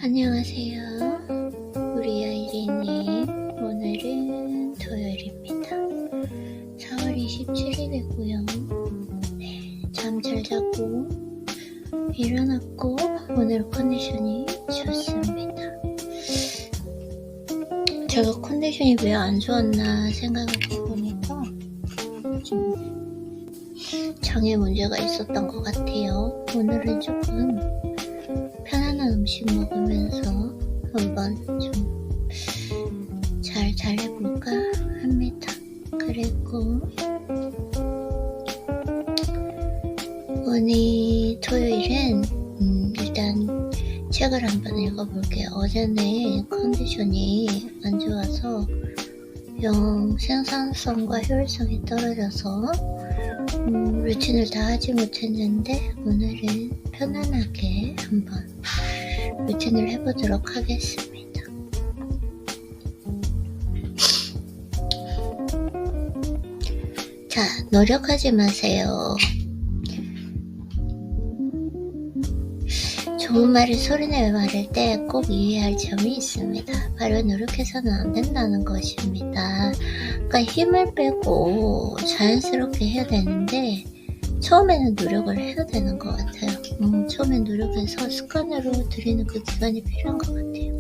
안녕하세요. 우리 아이린님, 오늘은 토요일입니다. 4월 27일이고요. 네, 잠 잘 자고 일어났고 오늘 컨디션이 좋습니다. 제가 컨디션이 왜 안 좋았나 생각을 해보니까 좀 장에 문제가 있었던 것 같아요. 오늘은 조금 편안한 음식 먹으면서 한번 좀 잘 잘해볼까 합니다. 그리고 오늘 토요일은 일단 책을 한번 읽어볼게요. 어제는 컨디션이 안 좋아서 영 생산성과 효율성이 떨어져서 루틴을 다 하지 못했는데 오늘은 편안하게 한번 루틴을 해보도록 하겠습니다. 자, 노력하지 마세요. 좋은 말을 소리내어 말할 때 꼭 이해할 점이 있습니다. 바로 노력해서는 안 된다는 것입니다. 그러니까 힘을 빼고 자연스럽게 해야 되는데 처음에는 노력을 해야 되는 것 같아요. 처음엔 노력해서 습관으로 들이는 그 기간이 필요한 것 같아요.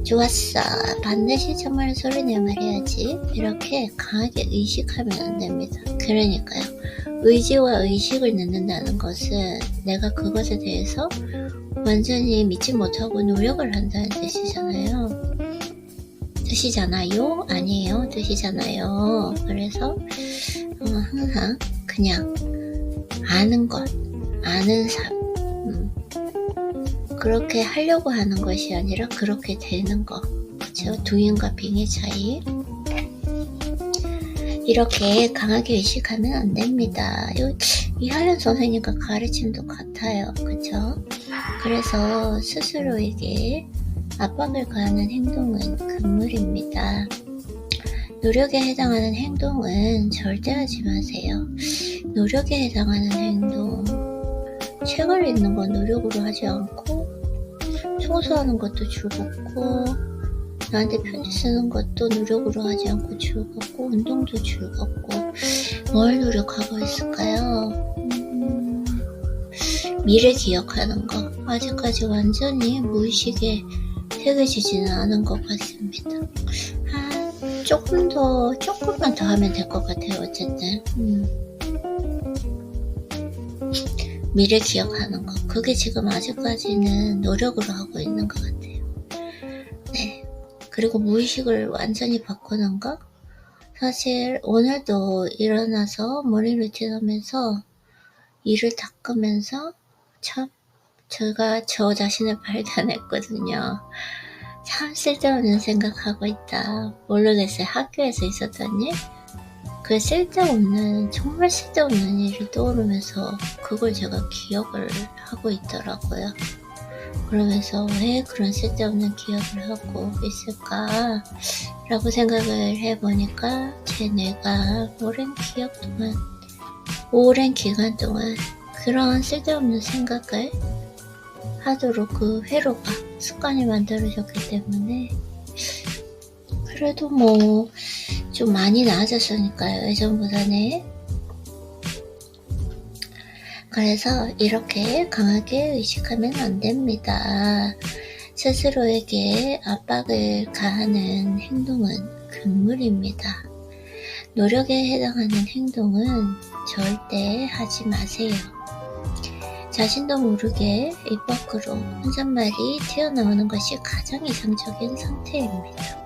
좋았어. 반드시 정말 소리내어 말해야지. 이렇게 강하게 의식하면 안 됩니다. 그러니까요. 의지와 의식을 넣는다는 것은 내가 그것에 대해서 완전히 믿지 못하고 노력을 한다는 뜻이잖아요. 뜻이잖아요? 아니에요. 뜻이잖아요. 그래서 항상 그냥 아는 것, 아는 삶, 그렇게 하려고 하는 것이 아니라 그렇게 되는 것, 그렇죠? doing과 being의 차이. 이렇게 강하게 의식하면 안 됩니다. 이하연 선생님과 가르침도 같아요. 그쵸? 그래서 스스로에게 압박을 가하는 행동은 금물입니다. 노력에 해당하는 행동은 절대 하지 마세요. 노력에 해당하는 행동, 책을 읽는 건 노력으로 하지 않고 청소하는 것도 즐겁고 나한테 편지 쓰는 것도 노력으로 하지 않고 즐겁고 운동도 즐겁고 뭘 노력하고 있을까요? 미래 기억하는 거 아직까지 완전히 무의식에 새겨지지는 않은 것 같습니다. 조금만 더 하면 될 것 같아요. 어쨌든 미래 기억하는 거 그게 지금 아직까지는 노력으로 하고 있는 것 같아요. 네. 그리고 무의식을 완전히 바꾸는 거 사실 오늘도 일어나서 머리 루틴 하면서 이를 닦으면서 참 제가 저 자신을 발견했거든요. 참 쓸데없는 생각하고 있다. 모르겠어요. 학교에서 있었던 일? 그 쓸데없는 정말 쓸데없는 일이 떠오르면서 그걸 제가 기억을 하고 있더라고요. 그러면서 왜 그런 쓸데없는 기억을 하고 있을까 라고 생각을 해보니까 제 뇌가 오랜 기간 동안 그런 쓸데없는 생각을 하도록 그 회로가 습관이 만들어졌기 때문에 그래도 좀 많이 나아졌으니까요. 예전보다는. 그래서 이렇게 강하게 의식하면 안 됩니다. 스스로에게 압박을 가하는 행동은 금물입니다. 노력에 해당하는 행동은 절대 하지 마세요. 자신도 모르게 입 밖으로 혼잣말이 튀어나오는 것이 가장 이상적인 상태입니다.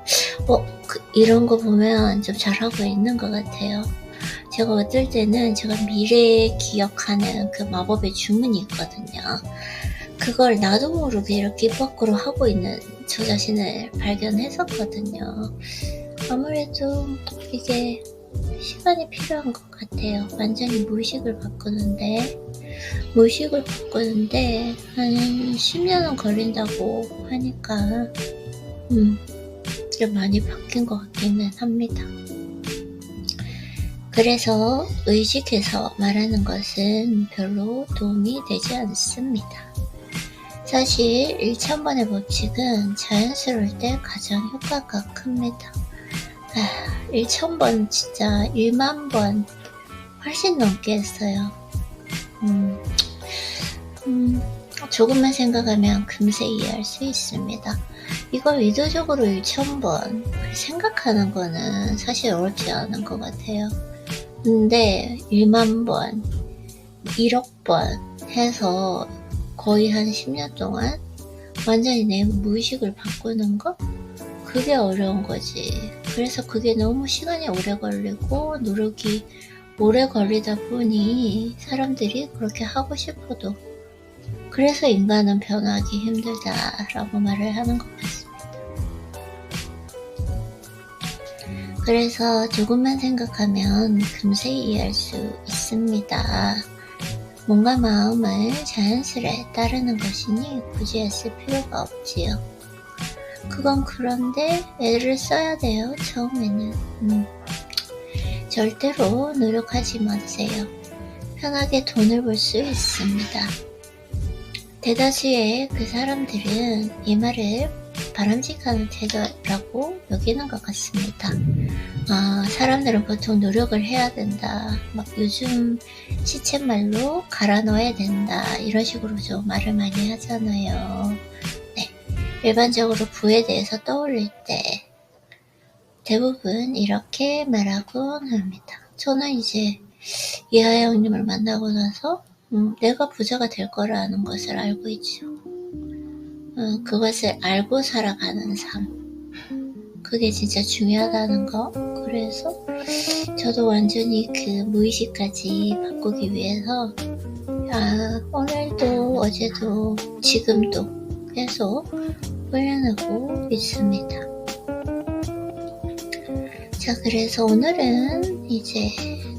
이런 거 보면 좀 잘하고 있는 것 같아요. 제가 어떨 때는 제가 미래 기억하는 그 마법의 주문이 있거든요. 그걸 나도 모르게 이렇게 입 밖으로 하고 있는 저 자신을 발견했었거든요. 아무래도 이게 시간이 필요한 것 같아요. 완전히 무의식을 바꾸는데 한 10년은 걸린다고 하니까 좀 많이 바뀐 것 같기는 합니다. 그래서 의식해서 말하는 것은 별로 도움이 되지 않습니다. 사실 1000번의 법칙은 자연스러울 때 가장 효과가 큽니다. 1000번 진짜 1만번 훨씬 넘게 했어요. 조금만 생각하면 금세 이해할 수 있습니다. 이걸 의도적으로 1000번 생각하는 거는 사실 어렵지 않은 것 같아요. 근데 1만번, 1억번 해서 거의 한 10년 동안 완전히 내 무의식을 바꾸는 거? 그게 어려운 거지. 그래서 그게 너무 시간이 오래 걸리고 노력이 오래 걸리다 보니 사람들이 그렇게 하고 싶어도 그래서 인간은 변하기 힘들다라고 말을 하는 것 같습니다. 그래서 조금만 생각하면 금세 이해할 수 있습니다. 뭔가 마음을 자연스레 따르는 것이니 굳이 애쓸 필요가 없지요. 그건 그런데 애를 써야 돼요. 처음에는. 절대로 노력하지 마세요. 편하게 돈을 벌 수 있습니다. 대다수의 그 사람들은 이 말을 바람직한 태도라고 여기는 것 같습니다. 사람들은 보통 노력을 해야 된다. 막 요즘 시쳇말로 갈아 넣어야 된다. 이런 식으로 좀 말을 많이 하잖아요. 네, 일반적으로 부에 대해서 떠올릴 때 대부분 이렇게 말하곤 합니다. 저는 이제 이하영님을 만나고 나서 내가 부자가 될 거라는 것을 알고 있죠. 그것을 알고 살아가는 삶. 그게 진짜 중요하다는 거. 그래서 저도 완전히 그 무의식까지 바꾸기 위해서 오늘도 어제도 지금도 계속 훈련하고 있습니다. 자, 그래서 오늘은 이제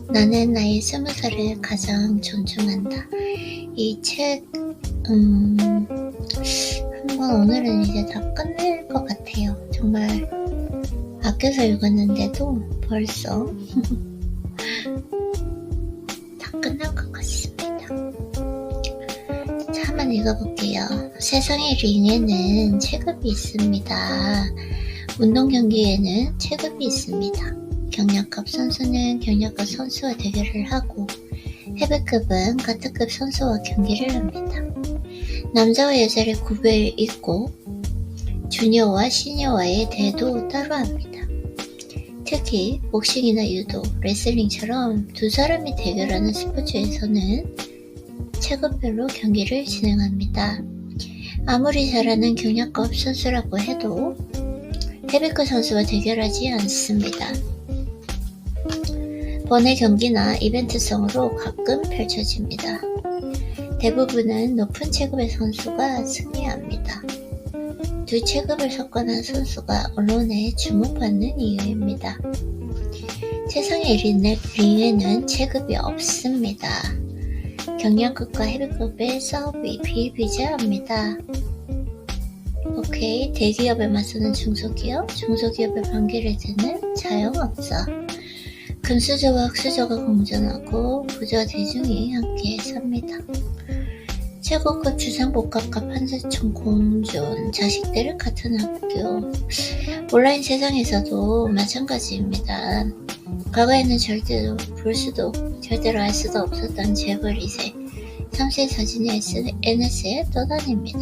나는 나의 20살을 가장 존중한다. 이 책, 한번 오늘은 이제 다 끝낼 것 같아요. 정말 아껴서 읽었는데도 벌써 다 끝날 것 같습니다. 자, 한번 읽어볼게요. 세상의 링에는 체급이 있습니다. 운동 경기에는 체급이 있습니다. 경량급 선수는 경량급 선수와 대결을 하고 헤비급은 같은 급 선수와 경기를 합니다. 남자와 여자의 구별이 있고 주니어와 시니어와의 대도 따로 합니다. 특히 복싱이나 유도, 레슬링처럼 두 사람이 대결하는 스포츠에서는 체급별로 경기를 진행합니다. 아무리 잘하는 경량급 선수라고 해도 헤비급 선수와 대결하지 않습니다. 번외 경기나 이벤트성으로 가끔 펼쳐집니다. 대부분은 높은 체급의 선수가 승리합니다. 두 체급을 섞어난 선수가 언론에 주목받는 이유입니다. 세상의 링에는 체급이 없습니다. 경량급과 헤비급의 싸움이 비일비재합니다. 오케이, 대기업에 맞서는 중소기업, 중소기업의 반기를 드는 자영업자. 금수저와 흑수저가 공존하고 부자와 대중이 함께 삽니다. 최고급 주상복합과 판사촌 공존, 자식들을 같은 학교. 온라인 세상에서도 마찬가지입니다. 과거에는 절대로 볼 수도 절대로 알 수도 없었던 재벌 2세, 3세 사진이 SNS에 떠다닙니다.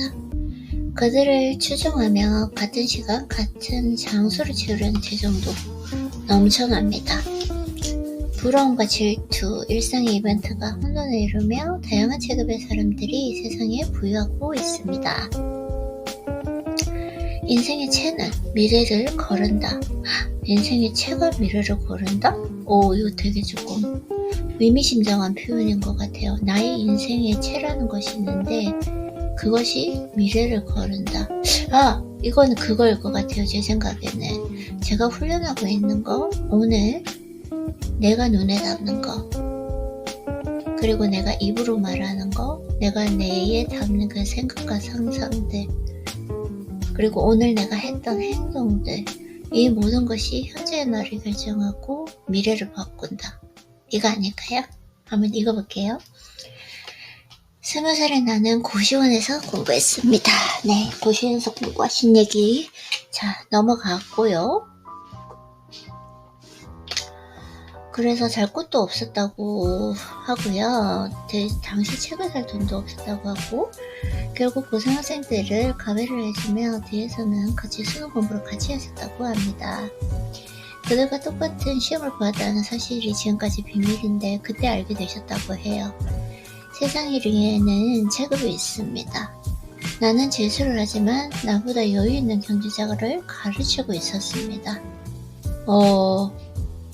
그들을 추종하며 같은 시간 같은 장소를 채우려는 재정도 넘쳐납니다. 부러움과 질투, 일상의 이벤트가 혼돈을 이루며 다양한 체급의 사람들이 세상에 부유하고 있습니다. 인생의 채는 미래를 거른다. 인생의 채가 미래를 거른다? 이거 되게 조금 의미심장한 표현인 것 같아요. 나의 인생의 채라는 것이 있는데 그것이 미래를 거른다. 이거는 그거일 것 같아요. 제 생각에는. 제가 훈련하고 있는 거, 오늘 내가 눈에 담는 거, 그리고 내가 입으로 말하는 거, 내가 뇌에 담는 그 생각과 상상들, 그리고 오늘 내가 했던 행동들, 이 모든 것이 현재의 나를 결정하고 미래를 바꾼다. 이거 아닐까요? 한번 읽어볼게요. 20살에 나는 고시원에서 공부했습니다. 네, 고시원에서 공부하신 얘기. 자, 넘어갔고요. 그래서 살 곳도 없었다고 하고요. 당시 책을 살 돈도 없었다고 하고, 결국 고등학생들을 가외를 해주며 뒤에서는 같이 수능 공부를 같이 하셨다고 합니다. 그들과 똑같은 시험을 보았다는 사실이 지금까지 비밀인데 그때 알게 되셨다고 해요. 세상 위에는 체급이 있습니다. 나는 재수를 하지만 나보다 여유 있는 경제자를 가르치고 있었습니다.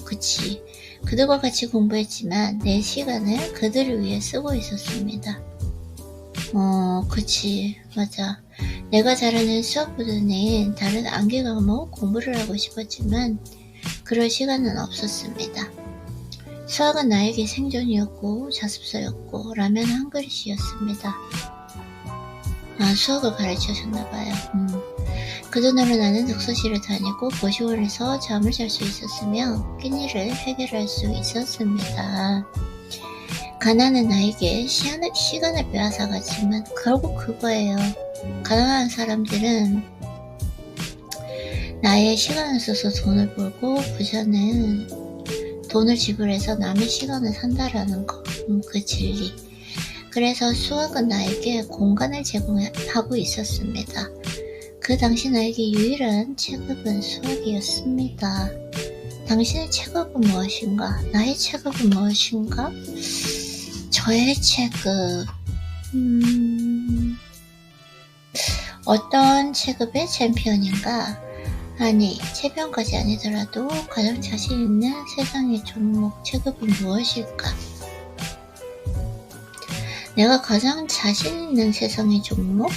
그치. 그들과 같이 공부했지만 내 시간을 그들을 위해 쓰고 있었습니다. 그치. 맞아. 내가 잘하는 수학보다는 다른 암기 과목 공부를 하고 싶었지만 그럴 시간은 없었습니다. 수학은 나에게 생존이었고 자습서였고 라면 한 그릇이었습니다. 수학을 가르쳐줬나봐요. 그 돈으로 나는 독서실을 다니고 고시원에서 잠을 잘 수 있었으며 끼니를 해결할 수 있었습니다. 가난은 나에게 시간을 빼앗아갔지만 결국 그거예요. 가난한 사람들은 나의 시간을 써서 돈을 벌고 부자는 돈을 지불해서 남의 시간을 산다라는 거. 그 진리. 그래서 수학은 나에게 공간을 제공하고 있었습니다. 그 당시 나에게 유일한 체급은 수학이었습니다. 당신의 체급은 무엇인가? 나의 체급은 무엇인가? 저의 체급. 어떤 체급의 챔피언인가? 아니, 챔피언까지 아니더라도 가장 자신 있는 세상의 종목 체급은 무엇일까? 내가 가장 자신 있는 세상의 종목?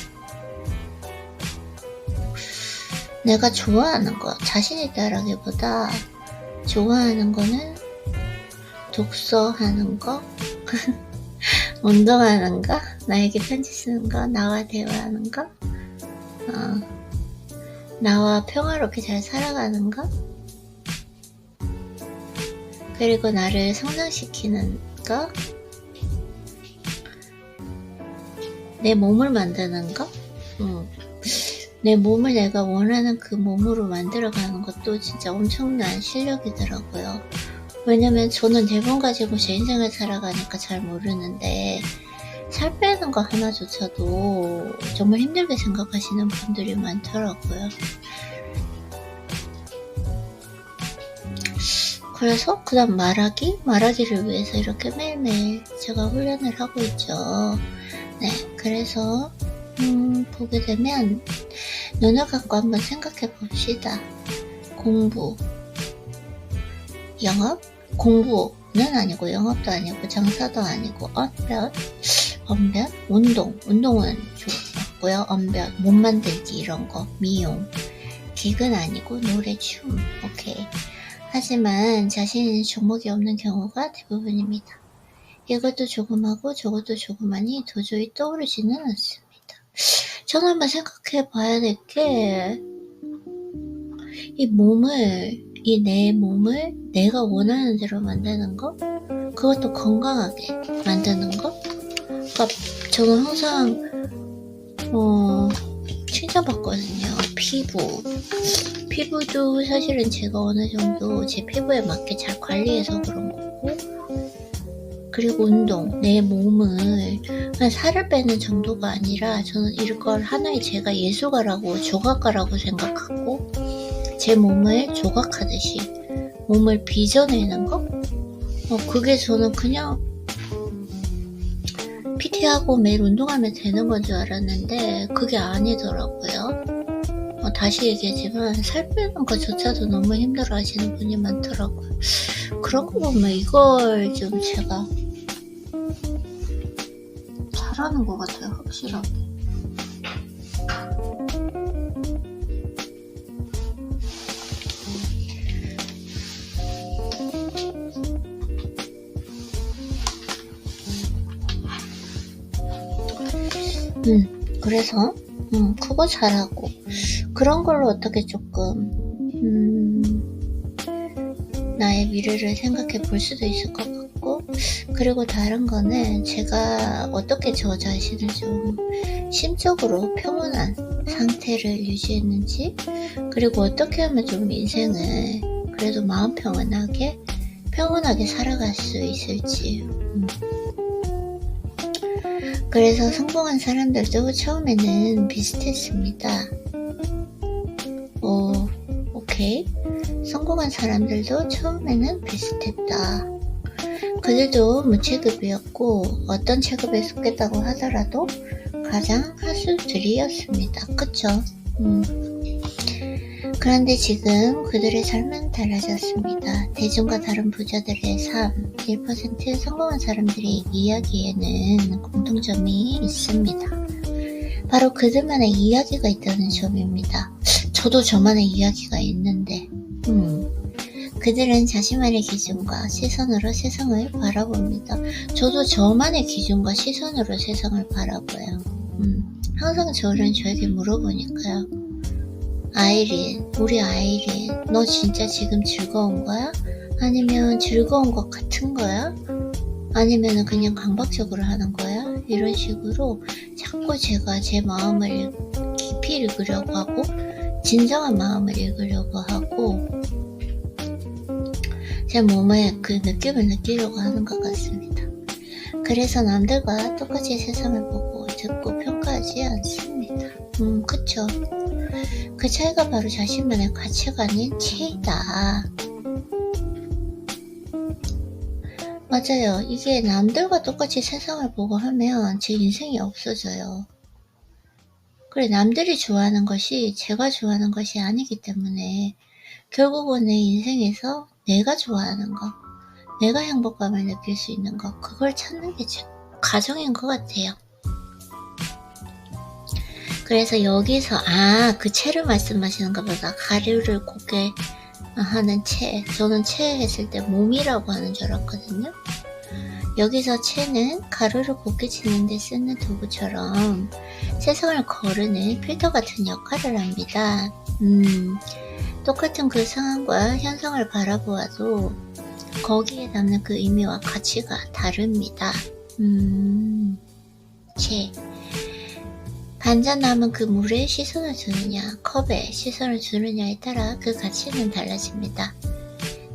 내가 좋아하는 거, 자신 있다라기보다 좋아하는 거는 독서하는 거, 운동하는 거, 나에게 편지 쓰는 거, 나와 대화하는 거, 나와 평화롭게 잘 살아가는 거, 그리고 나를 성장시키는 거, 내 몸을 만드는 거, 내 몸을 내가 원하는 그 몸으로 만들어가는 것도 진짜 엄청난 실력이더라고요. 왜냐면 저는 대본 가지고 제 인생을 살아가니까 잘 모르는데 살 빼는 거 하나조차도 정말 힘들게 생각하시는 분들이 많더라고요. 그래서 그 다음 말하기를 위해서 이렇게 매일매일 제가 훈련을 하고 있죠. 네, 그래서 보게 되면 눈을 감고 한번 생각해 봅시다. 공부, 영업, 공부는 아니고 영업도 아니고 장사도 아니고 언변, 운동은 좋고요. 언변, 몸 만들기 이런 거, 미용, 기근 아니고 노래, 춤, 오케이. 하지만 자신 있는 종목이 없는 경우가 대부분입니다. 이것도 조금 하고 저것도 조금 하니 도저히 떠오르지는 않습니다. 저는 한번 생각해 봐야 될 게, 내 몸을 내가 원하는 대로 만드는 거, 그것도 건강하게 만드는 거. 그러니까 저는 항상 칭찬받거든요. 피부도 사실은 제가 어느 정도 제 피부에 맞게 잘 관리해서 그런 거고, 그리고 운동, 내 몸을 그냥 살을 빼는 정도가 아니라 저는 이걸 하나의 제가 예술가라고 조각가라고 생각하고 제 몸을 조각하듯이 몸을 빚어내는 거? 그게 저는 그냥 PT하고 매일 운동하면 되는 건 줄 알았는데 그게 아니더라고요. 다시 얘기하지만 살 빼는 것조차도 너무 힘들어 하시는 분이 많더라고요. 그런 거 보면 이걸 좀 제가 잘하는 것 같아요, 확실하게. 그래서 그거 잘하고 그런 걸로 어떻게 조금 나의 미래를 생각해 볼 수도 있을 것 같고, 그리고 다른 거는 제가 어떻게 저 자신을 좀 심적으로 평온한 상태를 유지했는지, 그리고 어떻게 하면 좀 인생을 그래도 마음 평온하게 살아갈 수 있을지. 그래서 성공한 사람들도 처음에는 비슷했습니다. 오케이. 성공한 사람들도 처음에는 비슷했다. 그들도 무체급이었고 어떤 체급에 속했다고 하더라도 가장 하수들이었습니다. 그쵸? 그런데 지금 그들의 삶은 달라졌습니다. 대중과 다른 부자들의 삶, 1% 성공한 사람들의 이야기에는 공통점이 있습니다. 바로 그들만의 이야기가 있다는 점입니다. 저도 저만의 이야기가 있는데 그들은 자신만의 기준과 시선으로 세상을 바라봅니다. 저도 저만의 기준과 시선으로 세상을 바라봐요. 항상 저에게 물어보니까요. 우리 아이린, 너 진짜 지금 즐거운 거야? 아니면 즐거운 것 같은 거야? 아니면 그냥 강박적으로 하는 거야? 이런 식으로 자꾸 제가 제 마음을 깊이 읽으려고 하고 진정한 마음을 읽으려고 하고 제 몸의 그 느낌을 느끼려고 하는 것 같습니다. 그래서 남들과 똑같이 세상을 보고 듣고 평가하지 않습니다. 그쵸? 그 차이가 바로 자신만의 가치관인 체이다. 맞아요. 이게 남들과 똑같이 세상을 보고 하면 제 인생이 없어져요. 그래, 남들이 좋아하는 것이 제가 좋아하는 것이 아니기 때문에 결국은 내 인생에서 내가 좋아하는 거, 내가 행복감을 느낄 수 있는 거, 그걸 찾는 게 제 가정인 것 같아요. 그래서 여기서 그 채를 말씀하시는가 보다. 가루를 곱게 하는 채. 저는 채 했을 때 몸이라고 하는 줄 알았거든요. 여기서 채는 가루를 곱게 치는 데 쓰는 도구처럼 세상을 거르는 필터 같은 역할을 합니다. 똑같은 그 상황과 현상을 바라보아도 거기에 담는 그 의미와 가치가 다릅니다. 채. 반잔 남은 그 물에 시선을 두느냐, 컵에 시선을 두느냐에 따라 그 가치는 달라집니다.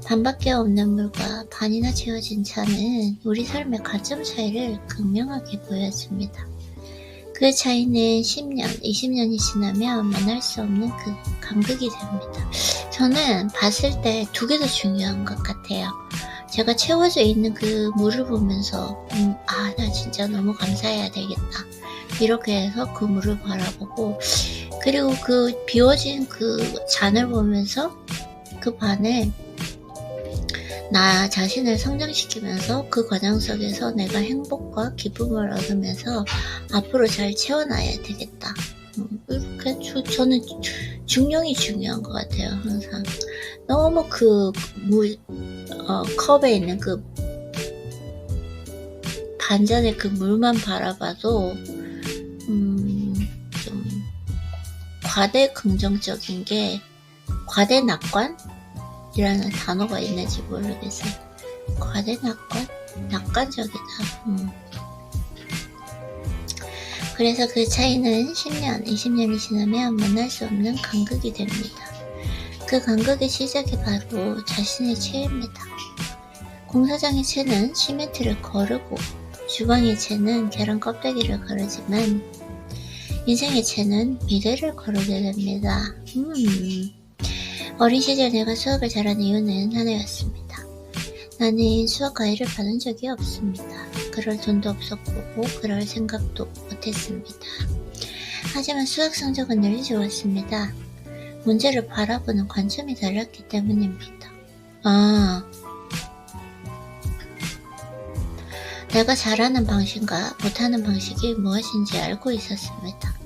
반밖에 없는 물과 반이나 채워진 차는 우리 삶의 가점 차이를 극명하게 보여줍니다. 그 차이는 10년, 20년이 지나면 만날 수 없는 그 간극이 됩니다. 저는 봤을 때 두 개 더 중요한 것 같아요. 제가 채워져 있는 그 물을 보면서 나 진짜 너무 감사해야 되겠다. 이렇게 해서 그 물을 바라보고, 그리고 그 비워진 그 잔을 보면서 그 반을 나 자신을 성장시키면서 그 과정 속에서 내가 행복과 기쁨을 얻으면서 앞으로 잘 채워놔야 되겠다. 이렇게 저는 중량이 중요한 것 같아요. 항상 너무 그 컵에 있는 그 반잔의 그 물만 바라봐도 좀 과대 긍정적인 게, 과대 낙관이라는 단어가 있는지 모르겠어요. 과대 낙관? 낙관적이다. 그래서 그 차이는 10년, 20년이 지나면 만날 수 없는 간극이 됩니다. 그 간극의 시작이 바로 자신의 채입니다. 공사장의 채는 시멘트를 거르고 주방의 채는 계란 껍데기를 거르지만 인생의 채는 미래를 거르게 됩니다. 어린 시절 내가 수학을 잘한 이유는 하나였습니다. 나는 수학 과외를 받은 적이 없습니다. 그럴 돈도 없었고 그럴 생각도 못했습니다. 하지만 수학 성적은 늘 좋았습니다. 문제를 바라보는 관점이 달랐기 때문입니다. 내가 잘하는 방식과 못하는 방식이 무엇인지 알고 있었습니다.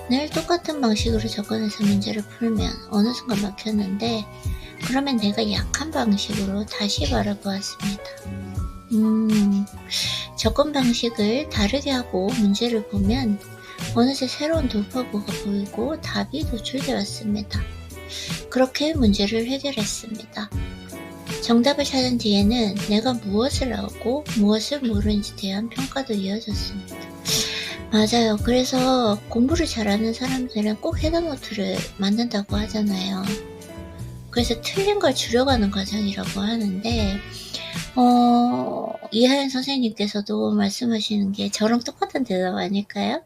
늘 똑같은 방식으로 접근해서 문제를 풀면 어느 순간 막혔는데, 그러면 내가 약한 방식으로 다시 바라보았습니다. 접근 방식을 다르게 하고 문제를 보면 어느새 새로운 돌파구가 보이고 답이 도출되었습니다. 그렇게 문제를 해결했습니다. 정답을 찾은 뒤에는 내가 무엇을 알고 무엇을 모르는지 대한 평가도 이어졌습니다. 맞아요. 그래서 공부를 잘하는 사람들은 꼭 헤드노트를 만든다고 하잖아요. 그래서 틀린 걸 줄여가는 과정이라고 하는데 이하연 선생님께서도 말씀하시는 게 저랑 똑같은 대답 아닐까요?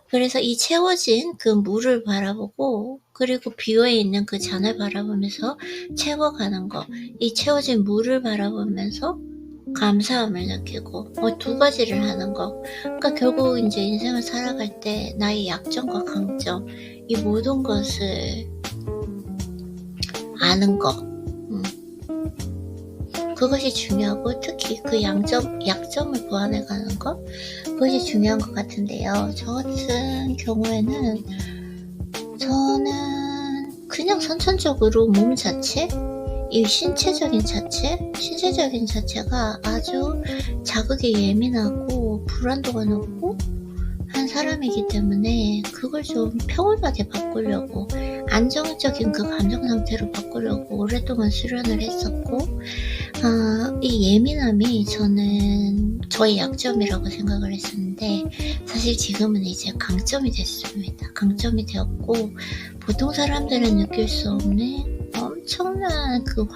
그래서 이 채워진 그 물을 바라보고 그리고 비어있는 그 잔을 바라보면서 채워가는 거, 이 채워진 물을 바라보면서 감사함을 느끼고 두 가지를 하는 거. 그러니까 결국 이제 인생을 살아갈 때 나의 약점과 강점, 이 모든 것을 아는 거, 그것이 중요하고 특히 그 약점을 보완해가는 거, 그것이 중요한 것 같은데요. 저 같은 경우에는 저는 그냥 선천적으로 몸 자체, 이 신체적인 자체가 아주 자극에 예민하고 불안도가 높고 한 사람이기 때문에 그걸 좀 평온하게 바꾸려고, 안정적인 그 감정 상태로 바꾸려고 오랫동안 수련을 했었고, 이 예민함이 저는 저의 약점이라고 생각을 했었는데 사실 지금은 이제 강점이 됐습니다. 강점이 되었고, 보통 사람들은 느낄 수 없는 엄청난 그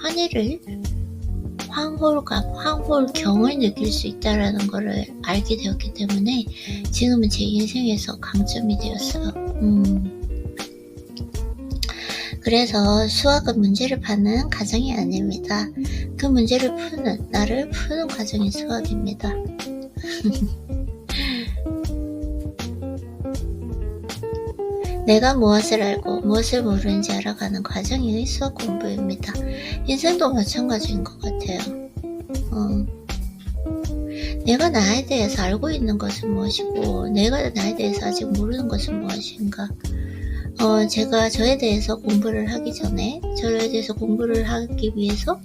황홀경을 느낄 수 있다라는 거를 알게 되었기 때문에 지금은 제 인생에서 강점이 되었어요. 그래서 수학은 문제를 푸는 과정이 아닙니다. 그 문제를 나를 푸는 과정이 수학입니다. 내가 무엇을 알고 무엇을 모르는지 알아가는 과정이 수학 공부입니다. 인생도 마찬가지인 것 같아요. 내가 나에 대해서 알고 있는 것은 무엇이고 내가 나에 대해서 아직 모르는 것은 무엇인가. 제가 저에 대해서 공부를 하기 위해서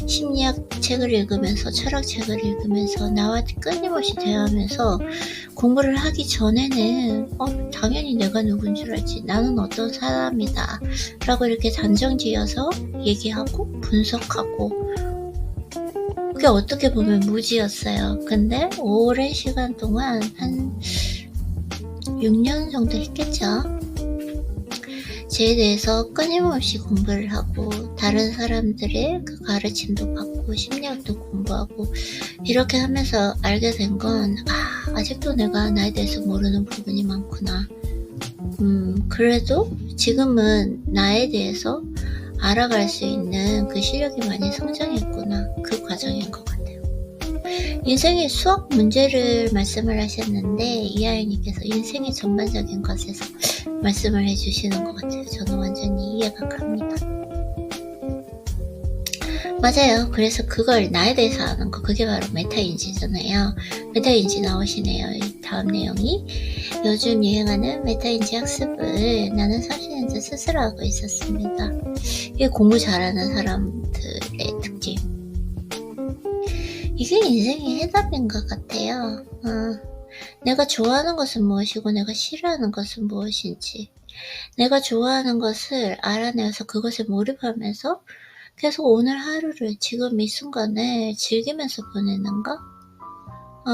심리학 책을 읽으면서 철학 책을 읽으면서 나와 끊임없이 대화하면서 공부를 하기 전에는 당연히 내가 누군 줄 알지, 나는 어떤 사람이다 라고 이렇게 단정지어서 얘기하고 분석하고, 그게 어떻게 보면 무지였어요. 근데 오랜 시간 동안 한 6년 정도 했겠죠. 제에 대해서 끊임없이 공부를 하고 다른 사람들의 그 가르침도 받고 심리학도 공부하고 이렇게 하면서 알게 된 건 아직도 내가 나에 대해서 모르는 부분이 많구나. 그래도 지금은 나에 대해서 알아갈 수 있는 그 실력이 많이 성장했구나. 그 과정인 것 같아요. 인생의 수학 문제를 말씀을 하셨는데 이하연님께서 인생의 전반적인 것에서 말씀을 해주시는 것 같아요. 저는 완전히 이해가 갑니다. 맞아요. 그래서 그걸 나에 대해서 아는 거, 그게 바로 메타인지잖아요. 메타인지 나오시네요. 다음 내용이 요즘 유행하는 메타인지 학습을 나는 30년째 스스로 하고 있었습니다. 이게 공부 잘하는 사람들의 특징. 이게 인생의 해답인 것 같아요. 내가 좋아하는 것은 무엇이고 내가 싫어하는 것은 무엇인지, 내가 좋아하는 것을 알아내서 그것에 몰입하면서 계속 오늘 하루를 지금 이 순간을 즐기면서 보내는가?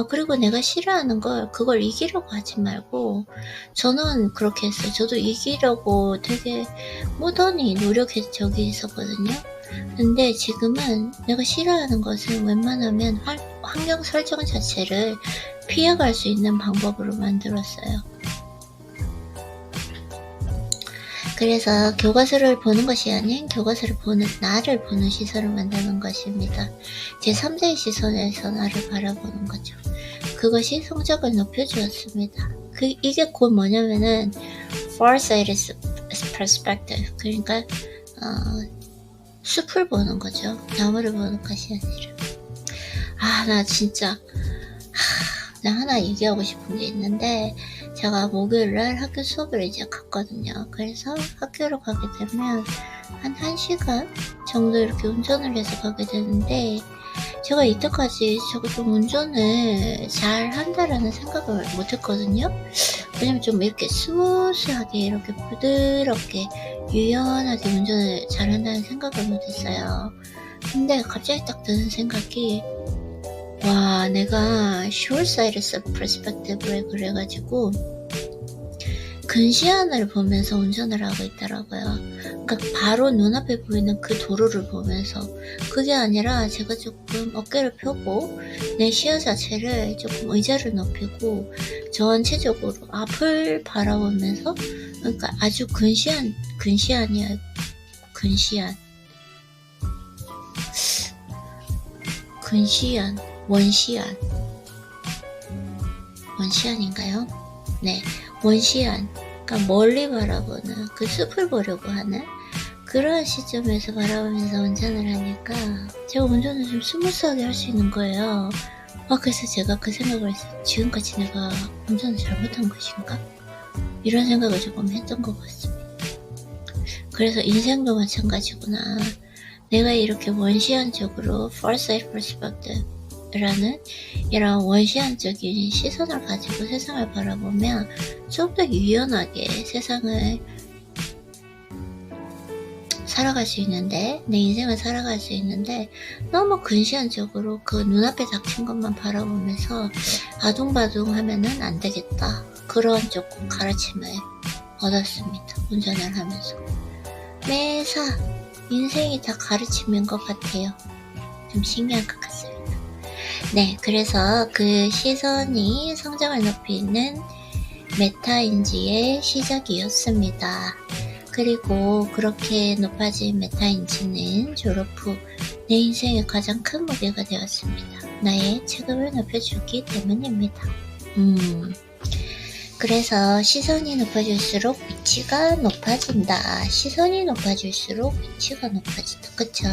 그리고 내가 싫어하는 그걸 이기려고 하지 말고, 저는 그렇게 했어요. 저도 이기려고 되게 무던히 노력해서 저기 있었거든요. 근데 지금은 내가 싫어하는 것은 웬만하면 환경 설정 자체를 피해갈 수 있는 방법으로 만들었어요. 그래서 교과서를 보는 것이 아닌 교과서를 보는 나를 보는 시선을 만드는 것입니다. 제3자의 시선에서 나를 바라보는 거죠. 그것이 성적을 높여주었습니다. 이게 곧 뭐냐면은 farsighted perspective, 그러니까 숲을 보는 거죠. 나무를 보는 것이 아니라. 나 진짜 나 하나 얘기하고 싶은 게 있는데, 제가 목요일날 학교 수업을 이제 갔거든요. 그래서 학교로 가게 되면 한 1시간 정도 이렇게 운전을 해서 가게 되는데, 제가 이때까지 저거 좀 운전을 잘 한다라는 생각을 못 했거든요. 왜냐면 좀 이렇게 스무스하게 이렇게 부드럽게 유연하게 운전을 잘 한다는 생각을 못 했어요. 근데 갑자기 딱 드는 생각이, 와, 내가 short-sighted perspective를 그래가지고 근시안을 보면서 운전을 하고 있더라고요. 그러니까 바로 눈앞에 보이는 그 도로를 보면서, 그게 아니라 제가 조금 어깨를 펴고 내 시야 자체를 조금 의자를 높이고 전체적으로 앞을 바라보면서, 그러니까 아주 근시안이야. 원시안인가요? 네, 원시안. 그러니까 멀리 바라보는, 그 숲을 보려고 하는 그런 시점에서 바라보면서 운전을 하니까 제가 운전을 좀 스무스하게 할 수 있는 거예요. 그래서 제가 그 생각을 했어요. 지금까지 내가 운전을 잘못한 것인가? 이런 생각을 조금 했던 것 같습니다. 그래서 인생도 마찬가지구나. 내가 이렇게 원시안적으로 foresight perspective 라는 이런 원시안적인 시선을 가지고 세상을 바라보면 좀 더 유연하게 세상을 살아갈 수 있는데, 내 인생을 살아갈 수 있는데, 너무 근시안적으로 그 눈앞에 닥친 것만 바라보면서 아둥바둥 하면은 안 되겠다. 그런 조금 가르침을 얻었습니다. 운전을 하면서. 매사 인생이 다 가르침인 것 같아요. 좀 신기한 것 같습니다. 네, 그래서 그 시선이 성장을 높이는 메타인지의 시작이었습니다. 그리고 그렇게 높아진 메타인지는 졸업 후 내 인생의 가장 큰 무게가 되었습니다. 나의 체급을 높여주기 때문입니다. 그래서 시선이 높아질수록 위치가 높아진다. 시선이 높아질수록 위치가 높아진다. 그쵸?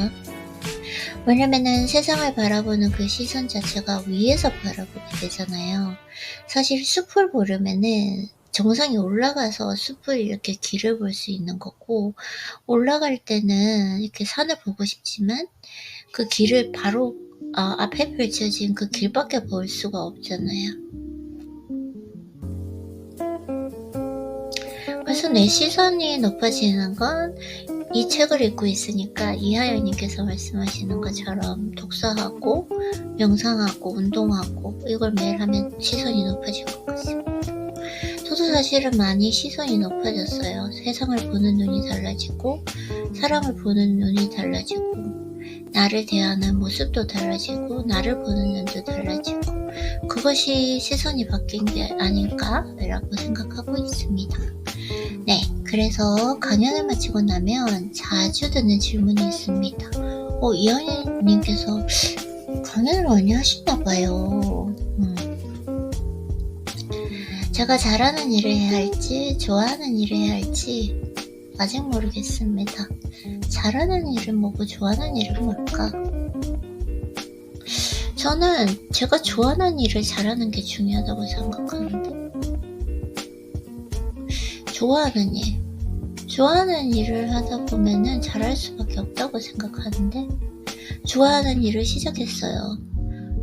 왜냐면은 세상을 바라보는 그 시선 자체가 위에서 바라보게 되잖아요. 사실 숲을 보려면은 정상에 올라가서 숲을 이렇게 길을 볼 수 있는 거고, 올라갈 때는 이렇게 산을 보고 싶지만 그 길을 바로 앞에 펼쳐진 그 길밖에 볼 수가 없잖아요. 그래서 내 시선이 높아지는 건 이 책을 읽고 있으니까 이하연님께서 말씀하시는 것처럼 독서하고 명상하고 운동하고 이걸 매일 하면 시선이 높아질 것 같습니다. 저도 사실은 많이 시선이 높아졌어요. 세상을 보는 눈이 달라지고 사람을 보는 눈이 달라지고 나를 대하는 모습도 달라지고 나를 보는 눈도 달라지고, 그것이 시선이 바뀐 게 아닐까라고 생각하고 있습니다. 네, 그래서 강연을 마치고 나면 자주 듣는 질문이 있습니다. 이하연님께서 강연을 많이 하시나봐요. 제가 잘하는 일을 해야 할지 좋아하는 일을 해야 할지 아직 모르겠습니다. 잘하는 일은 뭐고 좋아하는 일은 뭘까? 저는 제가 좋아하는 일을 잘하는 게 중요하다고 생각하는데, 좋아하는 일을 하다 보면은 잘할 수밖에 없다고 생각하는데, 좋아하는 일을 시작했어요.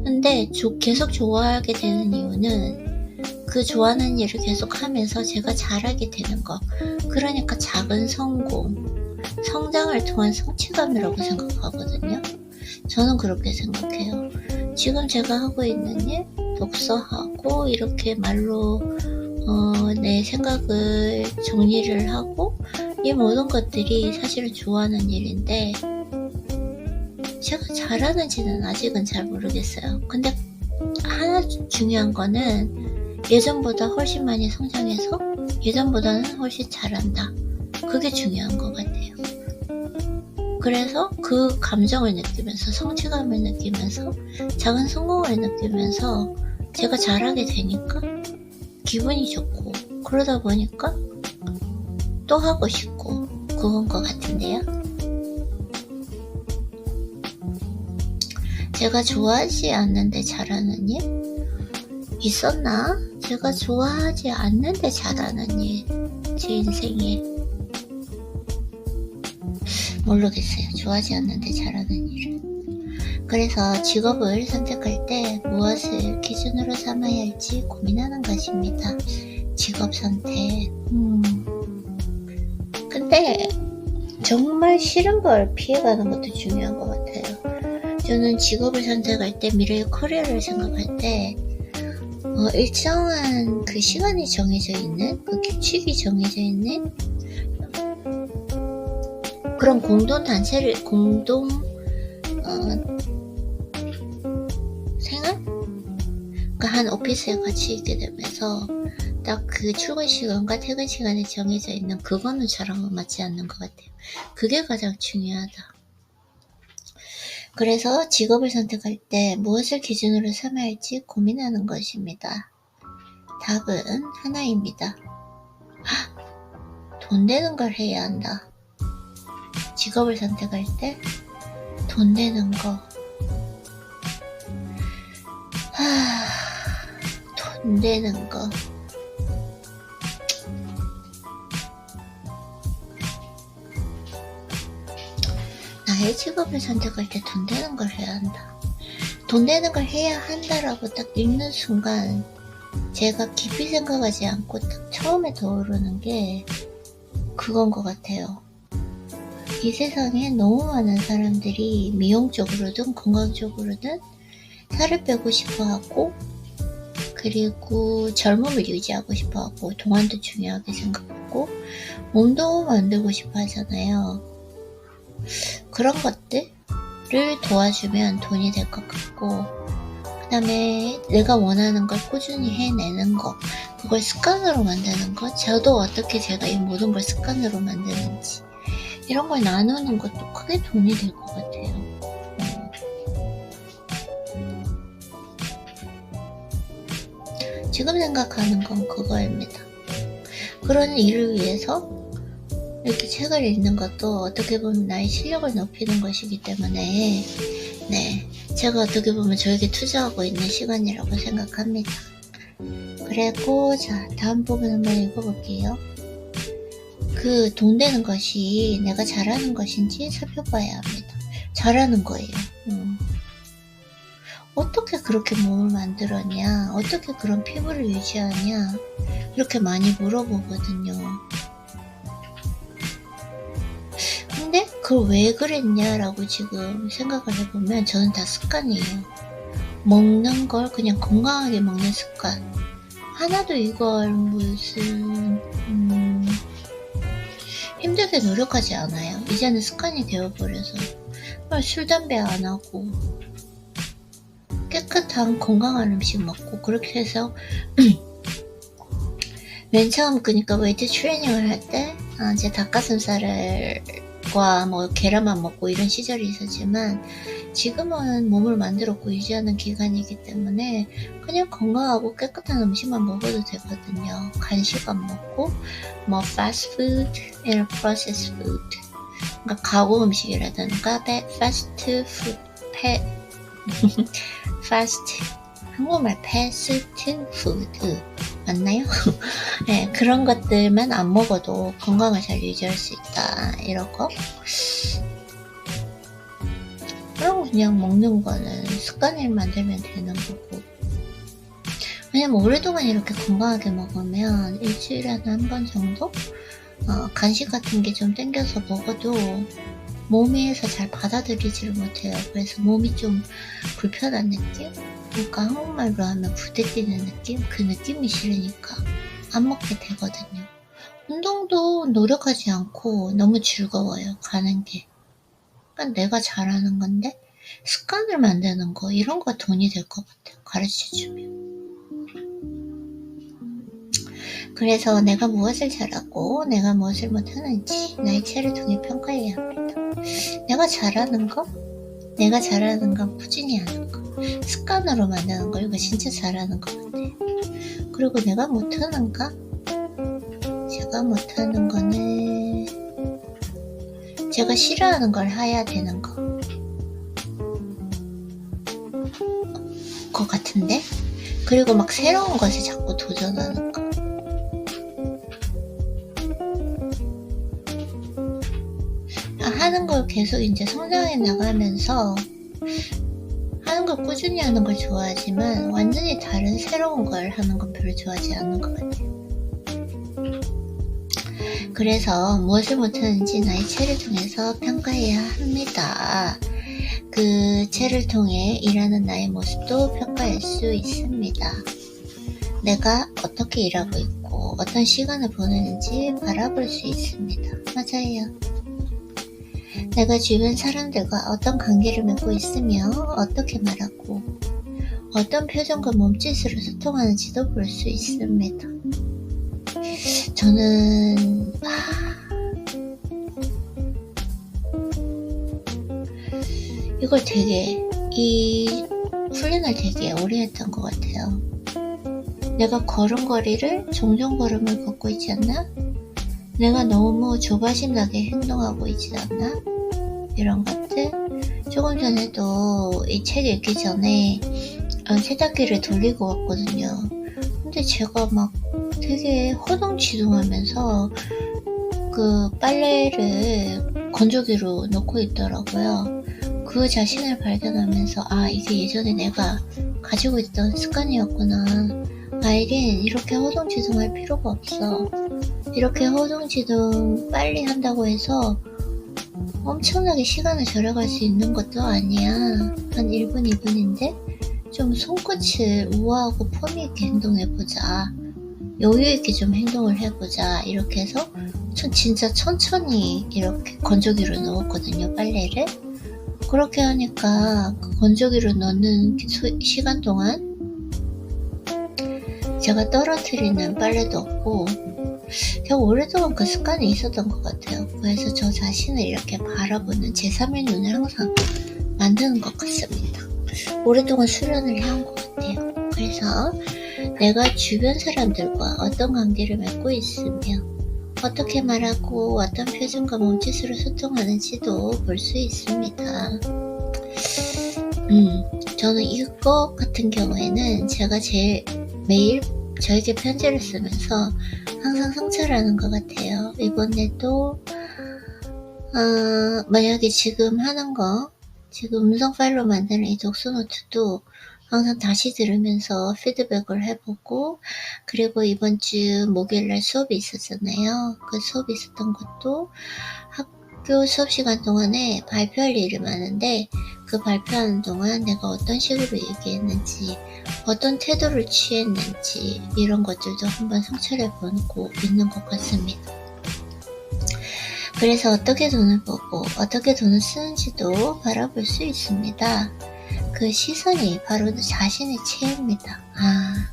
근데 계속 좋아하게 되는 이유는 그 좋아하는 일을 계속 하면서 제가 잘하게 되는 거, 그러니까 작은 성장을 통한 성취감이라고 생각하거든요. 저는 그렇게 생각해요. 지금 제가 하고 있는 일, 독서하고 이렇게 말로 내 생각을 정리를 하고, 이 모든 것들이 사실은 좋아하는 일인데 제가 잘하는지는 아직은 잘 모르겠어요. 근데 하나 중요한 거는 예전보다 훨씬 많이 성장해서 예전보다는 훨씬 잘한다. 그게 중요한 것 같아요. 그래서 그 감정을 느끼면서, 성취감을 느끼면서, 작은 성공을 느끼면서 제가 잘하게 되니까 기분이 좋고, 그러다 보니까 또 하고 싶고, 그건 것 같은데요. 제가 좋아하지 않는데 잘하는 일? 있었나? 제가 좋아하지 않는데 잘하는 일, 제 인생에 모르겠어요. 좋아하지 않는데 잘하는 일은. 그래서 직업을 선택할 때 무엇을 기준으로 삼아야 할지 고민하는 것입니다. 직업 선택. 근데 정말 싫은 걸 피해가는 것도 중요한 것 같아요. 저는 직업을 선택할 때, 미래의 커리어를 생각할 때, 일정한 그 시간이 정해져 있는, 그 규칙이 정해져 있는 그런 공동 생활? 그러니까 한 오피스에 같이 있게 되면서 딱 그 출근 시간과 퇴근 시간이 정해져 있는 그거는 저랑은 맞지 않는 것 같아요. 그게 가장 중요하다. 그래서 직업을 선택할 때 무엇을 기준으로 삼아야 할지 고민하는 것입니다. 답은 하나입니다. 돈 되는 걸 해야 한다. 직업을 선택할 때 돈 되는 거. 돈 되는 거. 나의 직업을 선택할 때 돈 되는 걸 해야 한다. 돈 되는 걸 해야 한다라고 딱 읽는 순간 제가 깊이 생각하지 않고 딱 처음에 떠오르는 게 그건 것 같아요. 이 세상에 너무 많은 사람들이 미용 쪽으로든 건강 쪽으로든 살을 빼고 싶어 하고, 그리고 젊음을 유지하고 싶어 하고, 동안도 중요하게 생각하고, 몸도 만들고 싶어 하잖아요. 그런 것들을 도와주면 돈이 될 것 같고, 그 다음에 내가 원하는 걸 꾸준히 해내는 거, 그걸 습관으로 만드는 거, 저도 어떻게 제가 이 모든 걸 습관으로 만드는지, 이런 걸 나누는 것도 크게 돈이 될 것 같아요. 지금 생각하는 건 그거입니다. 그런 일을 위해서 이렇게 책을 읽는 것도 어떻게 보면 나의 실력을 높이는 것이기 때문에, 네, 제가 어떻게 보면 저에게 투자하고 있는 시간이라고 생각합니다. 그리고 자, 다음 부분 한번 읽어볼게요. 그 돈 되는 것이 내가 잘하는 것인지 살펴봐야 합니다. 잘하는 거예요. 어떻게 그렇게 몸을 만들었냐, 어떻게 그런 피부를 유지하냐, 이렇게 많이 물어보거든요. 근데 그걸 왜 그랬냐라고 지금 생각을 해보면 저는 다 습관이에요. 먹는 걸 그냥 건강하게 먹는 습관. 하나도 이걸 무슨 힘들게 노력하지 않아요. 이제는 습관이 되어버려서 술, 담배 안 하고 깨끗한 건강한 음식 먹고, 그렇게 해서 맨 처음 그러니까 웨이트 트레이닝을 할 때 이제 닭가슴살과 뭐 계란만 먹고 이런 시절이 있었지만, 지금은 몸을 만들었고 유지하는 기간이기 때문에 그냥 건강하고 깨끗한 음식만 먹어도 되거든요. 간식 안 먹고 뭐 패스트푸드, 이런 프로세스 푸드, 그러니까 가공 음식이라든가 패스트푸드, 한국말 패스트푸드 맞나요? 네, 그런 것들만 안 먹어도 건강을 잘 유지할 수 있다, 이러고. 그럼 그냥 먹는 거는 습관을 만들면 되는 거고, 왜냐면 오랫동안 이렇게 건강하게 먹으면 일주일에 한 번 정도 간식 같은 게 좀 땡겨서 먹어도 몸에서 잘 받아들이지를 못해요. 그래서 몸이 좀 불편한 느낌? 그러니까 한국말로 하면 부대끼는 느낌? 그 느낌이 싫으니까 안 먹게 되거든요. 운동도 노력하지 않고 너무 즐거워요, 가는 게. 그러니까 내가 잘하는 건데 습관을 만드는 거, 이런 거 돈이 될 것 같아요, 가르쳐주면. 그래서 내가 무엇을 잘하고 내가 무엇을 못하는지 나의 체를 통해 평가해야 합니다. 내가 잘하는 거 꾸준히 하는 거, 습관으로 만드는 거, 이거 진짜 잘하는 것 같아요. 그리고 내가 못하는 거, 제가 못하는 거는 제가 싫어하는 걸 해야 되는 거 같은데, 그리고 막 새로운 것에 자꾸 도전하는 거. 하는 걸 계속 이제 성장해 나가면서 하는 걸 꾸준히 하는 걸 좋아하지만 완전히 다른 새로운 걸 하는 건 별로 좋아하지 않는 것 같아요. 그래서 무엇을 못하는지 나의 체를 통해서 평가해야 합니다. 그 채를 통해 일하는 나의 모습도 평가할 수 있습니다. 내가 어떻게 일하고 있고 어떤 시간을 보내는지 바라볼 수 있습니다. 맞아요. 내가 주변 사람들과 어떤 관계를 맺고 있으며 어떻게 말하고 어떤 표정과 몸짓으로 소통하는지도 볼 수 있습니다. 저는 이걸 이 훈련을 되게 오래 했던 것 같아요. 내가 걸음걸이를 종종 걸음을 걷고 있지 않나? 내가 너무 조바심 나게 행동하고 있지 않나? 이런 것들. 조금 전에도 이 책 읽기 전에 세탁기를 돌리고 왔거든요. 근데 제가 막 되게 허둥지둥하면서 그 빨래를 건조기로 넣고 있더라고요. 그 자신을 발견하면서 이게 예전에 내가 가지고 있던 습관이었구나. 아이린, 이렇게 허둥지둥할 필요가 없어. 이렇게 허둥지둥 빨리 한다고 해서 엄청나게 시간을 절약할 수 있는 것도 아니야. 한 1분, 2분인데 좀 손끝을 우아하고 폼이 있게 행동해보자. 여유있게 좀 행동을 해보자. 이렇게 해서 진짜 천천히 이렇게 건조기로 넣었거든요, 빨래를. 그렇게 하니까 그 건조기로 넣는 시간 동안 제가 떨어뜨리는 빨래도 없고 제가 오랫동안 그 습관이 있었던 것 같아요. 그래서 저 자신을 이렇게 바라보는 제3의 눈을 항상 만드는 것 같습니다. 오랫동안 수련을 해온 것 같아요. 그래서 내가 주변 사람들과 어떤 관계를 맺고 있으며 어떻게 말하고 어떤 표정과 몸짓으로 소통하는지도 볼 수 있습니다. 저는 이거 같은 경우에는 제가 매일 저에게 편지를 쓰면서 항상 성찰하는 것 같아요. 이번에도 만약에 지금 하는 거, 지금 음성 파일로 만드는 이 독서노트도 항상 다시 들으면서 피드백을 해보고, 그리고 이번 주 목요일날 수업이 있었잖아요. 그 수업이 있었던 것도 학교 수업 시간 동안에 발표할 일이 많은데 그 발표하는 동안 내가 어떤 식으로 얘기했는지, 어떤 태도를 취했는지 이런 것들도 한번 성찰해보고 있는 것 같습니다. 그래서 어떻게 돈을 벌고 어떻게 돈을 쓰는지도 바라볼 수 있습니다. 그 시선이 바로 자신의 체입니다.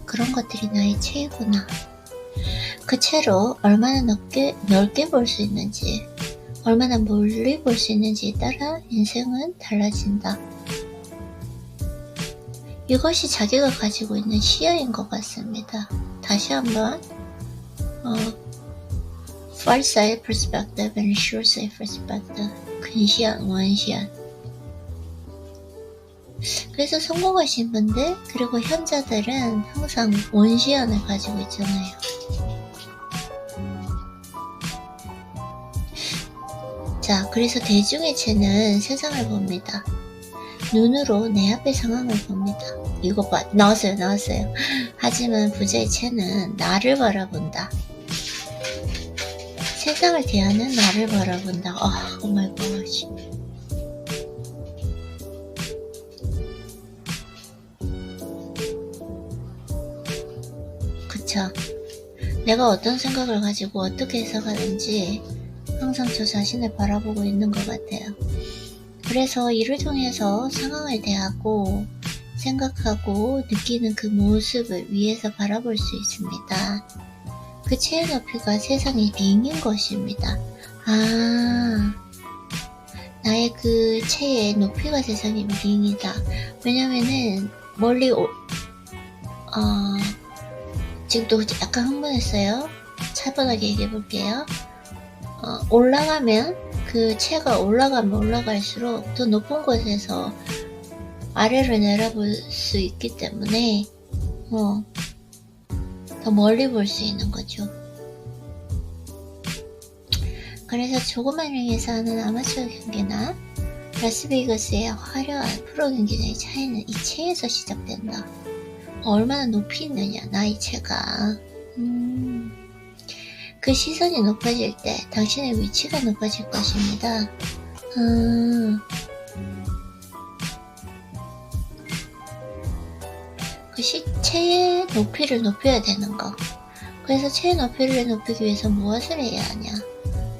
그런 것들이 나의 체이구나. 그 체로 얼마나 넓게 볼 수 있는지, 얼마나 멀리 볼 수 있는지에 따라 인생은 달라진다. 이것이 자기가 가지고 있는 시야인 것 같습니다. 다시 한번 far side perspective and short side perspective. 근시안, 원시안. 그래서 성공하신 분들, 그리고 현자들은 항상 원시안을 가지고 있잖아요. 자, 그래서 대중의 체는 세상을 봅니다. 눈으로 내 앞의 상황을 봅니다. 이거 나왔어요. 하지만 부자의 체는 나를 바라본다. 세상을 대하는 나를 바라본다. 오마이갓. 그쵸. 내가 어떤 생각을 가지고 어떻게 해석하는지 항상 저 자신을 바라보고 있는 것 같아요. 그래서 이를 통해서 상황을 대하고 생각하고 느끼는 그 모습을 위에서 바라볼 수 있습니다. 그 체의 높이가 세상의 링인 것입니다. 나의 그 체의 높이가 세상의 링이다. 왜냐면은 멀리 지금도 약간 흥분했어요. 차분하게 얘기해볼게요. 올라가면 그 체가 올라갈수록 더 높은 곳에서 아래를 내려볼 수 있기 때문에 더 멀리 볼 수 있는 거죠. 그래서 조그만 링에서 하는 아마추어 경기나 라스베이거스의 화려한 프로 경기의 차이는 이 체에서 시작된다. 얼마나 높이 있느냐, 나의 체가. 그 시선이 높아질 때 당신의 위치가 높아질 것입니다. 그 체의 높이를 높여야 되는 거. 그래서 체의 높이를 높이기 위해서 무엇을 해야 하냐?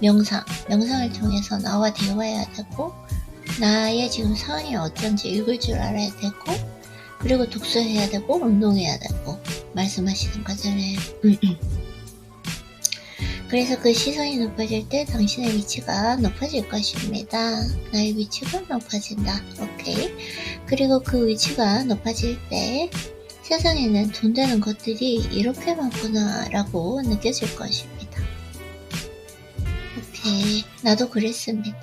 명상을 통해서 나와 대화해야 되고, 나의 지금 상황이 어떤지 읽을 줄 알아야 되고, 그리고 독서해야 되고, 운동해야 되고, 말씀하시는 거잖아요. 그래서 그 시선이 높아질 때 당신의 위치가 높아질 것입니다. 나의 위치가 높아진다. 오케이. 그리고 그 위치가 높아질 때 세상에는 돈 되는 것들이 이렇게 많구나 라고 느껴질 것입니다. 오케이. 나도 그랬습니다.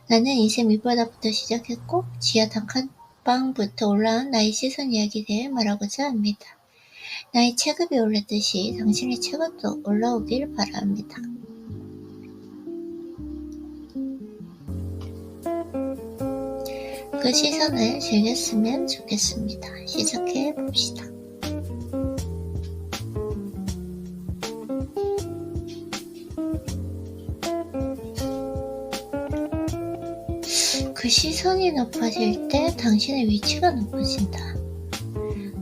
나는 인생 밑바닥부터 시작했고 지하 단칸방부터 올라온 나의 시선 이야기를 말하고자 합니다. 나의 체급이 올랐듯이 당신의 체급도 올라오길 바랍니다. 그 시선을 즐겼으면 좋겠습니다. 시작해 봅시다. 그 시선이 높아질 때 당신의 위치가 높아진다.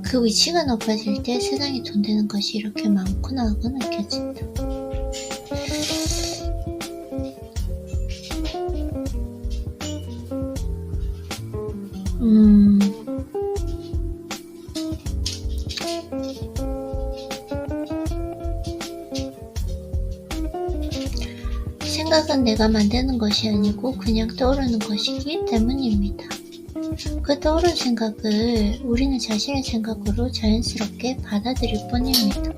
그 위치가 높아질 때 세상에 돈 되는 것이 이렇게 많구나 하고 느껴진다. 생각은 내가 만드는 것이 아니고 그냥 떠오르는 것이기 때문입니다. 그 떠오른 생각을 우리는 자신의 생각으로 자연스럽게 받아들일 뿐입니다.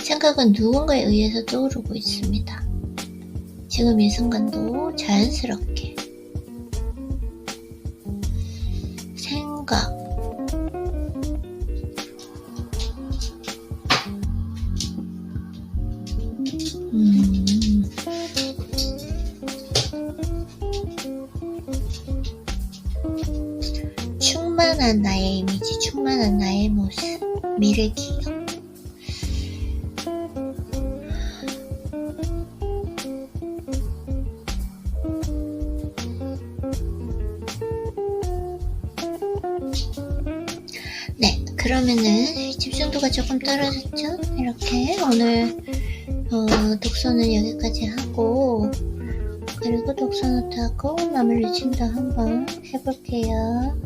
생각은 누군가에 의해서 떠오르고 있습니다. 지금 이 순간도 자연스럽게 생각 충만한 나의 이미지, 충만한 나의 모습, 미래 기억. 네, 그러면은 집중도가 조금 떨어졌죠? 이렇게 오늘 독서는 여기까지 하고, 그리고 독서노트하고 마무리 리침도 한번 해볼게요.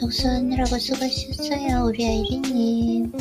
독서하느라고 수고하셨어요, 우리 아이리님.